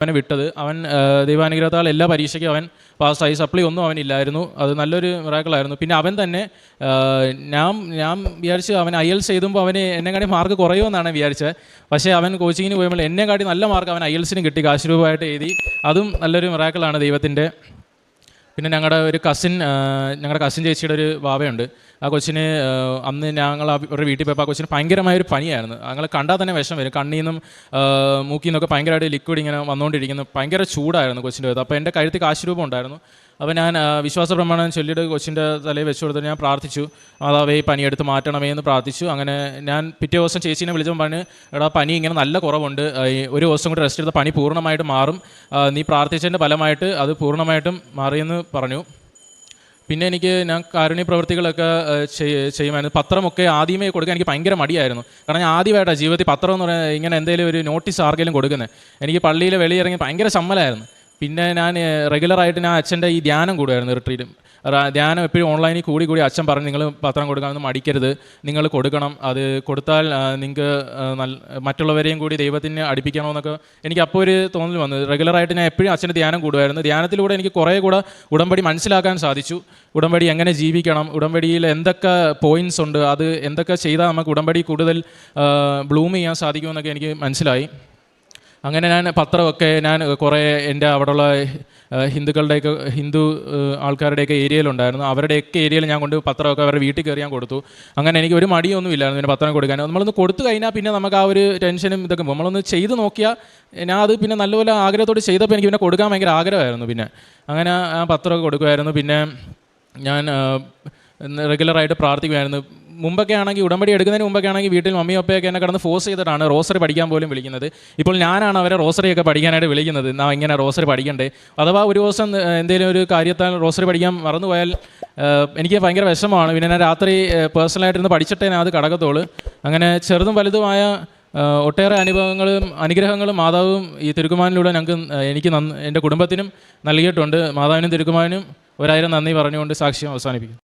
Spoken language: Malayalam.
അവനെ വിട്ടത്. അവൻ ദൈവാനുഗ്രഹത്താൽ എല്ലാ പരീക്ഷയ്ക്കും അവൻ പാസ്സായി. സപ്ലി ഒന്നും അവനില്ലായിരുന്നു. അത് നല്ലൊരു മിറാക്കിളായിരുന്നു. പിന്നെ അവൻ തന്നെ ഞാൻ വിചാരിച്ചു അവൻ IELTS എഴുതുമ്പോൾ അവന് എന്നെക്കാട്ടി മാർക്ക് കുറയുമെന്നാണ് വിചാരിച്ചത്. പക്ഷേ അവൻ കോച്ചിങ്ങിന് പോയപ്പോൾ എന്നെക്കാട്ടി നല്ല മാർക്ക് അവൻ IELTSന് കിട്ടി. കാശ് രൂപമായിട്ട് എഴുതി. അതും നല്ലൊരു മിറാക്കിളാണ് ദൈവത്തിൻ്റെ. പിന്നെ ഞങ്ങളുടെ കസിൻ ചേച്ചിയുടെ ഒരു വാവയുണ്ട്. ആ കൊച്ചിന് അന്ന് ഞങ്ങൾ അവരുടെ വീട്ടിൽ പോയപ്പോൾ ആ കൊച്ചിന് ഭയങ്കരമായൊരു പനിയായിരുന്നു. ഞങ്ങൾ കണ്ടാൽ തന്നെ വിഷം വരും. കണ്ണിൽ നിന്നും മൂക്കിൽ നിന്നൊക്കെ ഭയങ്കരമായിട്ട് ലിക്വിഡ് ഇങ്ങനെ വന്നുകൊണ്ടിരിക്കുന്നു. ഭയങ്കര ചൂടായിരുന്നു കൊച്ചിൻ്റെ അടുത്ത്. അപ്പോൾ എൻ്റെ കഴുത്തിൽ കാശ് രൂപം ഉണ്ടായിരുന്നു. അപ്പോൾ ഞാൻ വിശ്വാസ പ്രമാണം ചൊല്ലിയിട്ട് കൊച്ചിൻ്റെ തലയിൽ വെച്ച് കൊടുത്തിട്ട് ഞാൻ പ്രാർത്ഥിച്ചു, മാതാവേ പനിയെടുത്ത് മാറ്റണമേ എന്ന് പ്രാർത്ഥിച്ചു. അങ്ങനെ ഞാൻ പിറ്റേ ദിവസം ചേച്ചീനെ വിളിച്ചപ്പോൾ പറഞ്ഞ്, എടാ പനി ഇങ്ങനെ നല്ല കുറവുണ്ട്, ഒരു ദിവസം കൂടി റെസ്റ്റ് എടുത്താൽ പനി പൂർണ്ണമായിട്ട് മാറും, നീ പ്രാർത്ഥിച്ചതിൻ്റെ ഫലമായിട്ട് അത് പൂർണ്ണമായിട്ടും മാറിയെന്ന് പറഞ്ഞു. പിന്നെ ഞാൻ കാരുണ്യ പ്രവൃത്തികളൊക്കെ ചെയ്യുമായിരുന്നു. പത്രമൊക്കെ ആദ്യമേ കൊടുക്കാൻ എനിക്ക് ഭയങ്കര മടിയായിരുന്നു. കാരണം ഞാൻ ആദ്യമായിട്ടാണ് ജീവിതത്തിൽ പത്രം എന്ന് പറയുന്നത് ഇങ്ങനെ എന്തെങ്കിലും ഒരു നോട്ടീസ് ആർക്കെങ്കിലും കൊടുക്കുന്നത്. എനിക്ക് പള്ളിയിൽ വെളിയിറങ്ങി ഭയങ്കര ചമ്മലായിരുന്നു. പിന്നെ ഞാൻ റെഗുലറായിട്ട് അച്ഛൻ്റെ ഈ ധ്യാനം കൂടുമായിരുന്നു. റിട്രീറ്റും ധ്യാനം എപ്പോഴും ഓൺലൈനിൽ കൂടി അച്ഛൻ പറഞ്ഞു, നിങ്ങൾ പത്രം കൊടുക്കാനൊന്നും മടിക്കരുത്, നിങ്ങൾ കൊടുക്കണം, അത് കൊടുത്താൽ നിങ്ങൾക്ക് മറ്റുള്ളവരെയും കൂടി ദൈവത്തിന് അടുപ്പിക്കണമെന്നൊക്കെ എനിക്ക് അപ്പോൾ ഒരു തോന്നൽ വന്നു. റെഗുലറായിട്ട് ഞാൻ എപ്പോഴും അച്ഛൻ്റെ ധ്യാനം കൂടുമായിരുന്നു. ധ്യാനത്തിലൂടെ എനിക്ക് കുറേ കൂടെ ഉടമ്പടി മനസ്സിലാക്കാൻ സാധിച്ചു. ഉടമ്പടി എങ്ങനെ ജീവിക്കണം, ഉടമ്പടിയിൽ എന്തൊക്കെ പോയിൻറ്റ്സ് ഉണ്ട്, അത് എന്തൊക്കെ ചെയ്താൽ നമുക്ക് ഉടമ്പടി കൂടുതൽ ബ്ലൂം ചെയ്യാൻ സാധിക്കുമെന്നൊക്കെ എനിക്ക് മനസ്സിലായി. അങ്ങനെ ഞാൻ പത്രമൊക്കെ കുറേ എൻ്റെ അവിടെയുള്ള ഹിന്ദു ആൾക്കാരുടെയൊക്കെ ഏരിയയിലുണ്ടായിരുന്നു. അവരുടെയൊക്കെ ഏരിയയിൽ ഞാൻ കൊണ്ട് പത്രമൊക്കെ അവരുടെ വീട്ടിൽ കയറി ഞാൻ കൊടുത്തു. അങ്ങനെ എനിക്ക് ഒരു മടിയൊന്നും ഇല്ലായിരുന്നു പിന്നെ പത്രം കൊടുക്കാൻ. നമ്മളൊന്ന് കൊടുത്തു കഴിഞ്ഞാൽ പിന്നെ നമുക്ക് ആ ഒരു ടെൻഷനും ഇതൊക്കെ നമ്മളൊന്ന് ചെയ്ത് നോക്കിയാൽ ഞാൻ അത് പിന്നെ നല്ലപോലെ ആഗ്രഹത്തോട് ചെയ്തപ്പോൾ എനിക്ക് പിന്നെ കൊടുക്കാൻ ഭയങ്കര ആഗ്രഹമായിരുന്നു. പിന്നെ അങ്ങനെ ആ പത്രമൊക്കെ കൊടുക്കുമായിരുന്നു. പിന്നെ ഞാൻ റെഗുലറായിട്ട് പ്രാർത്ഥിക്കുമായിരുന്നു. മുമ്പൊക്കെ ആണെങ്കിൽ ഉടമ്പടി എടുക്കുന്നതിന് മുമ്പൊക്കെ ആണെങ്കിൽ വീട്ടിൽ മമ്മിയും അപ്പയൊക്കെ എന്നെ കിടന്ന് ഫോഴ്സ് ചെയ്തിട്ടാണ് റോസറി പഠിക്കാൻ പോലും വിളിക്കുന്നത്. ഇപ്പോൾ ഞാനാണ് അവരെ റോസറിയൊക്കെ പഠിക്കാനായിട്ട് വിളിക്കുന്നത്. ഇങ്ങനെ റോസറി പഠിക്കണ്ടേ, അഥവാ ഒരു ദിവസം എന്തെങ്കിലും ഒരു കാര്യത്താൽ റോസറി പഠിക്കാൻ മറന്നുപോയാൽ എനിക്ക് ഭയങ്കര വിഷമമാണ്. പിന്നെ ഞാൻ രാത്രി പേഴ്സണലായിട്ടിരുന്ന് പഠിച്ചിട്ടേ ഞാൻ അത് കടക്കത്തുള്ളൂ. അങ്ങനെ ചെറുതും വലുതുമായ ഒട്ടേറെ അനുഗ്രഹങ്ങളും മാതാവും ഈ തിരുക്കുമാരനിലൂടെ എനിക്ക് എൻ്റെ കുടുംബത്തിനും നൽകിയിട്ടുണ്ട്. മാതാവിനും തിരുക്കുമാരനും 1000 നന്ദി പറഞ്ഞുകൊണ്ട് സാക്ഷ്യം അവസാനിപ്പിക്കും.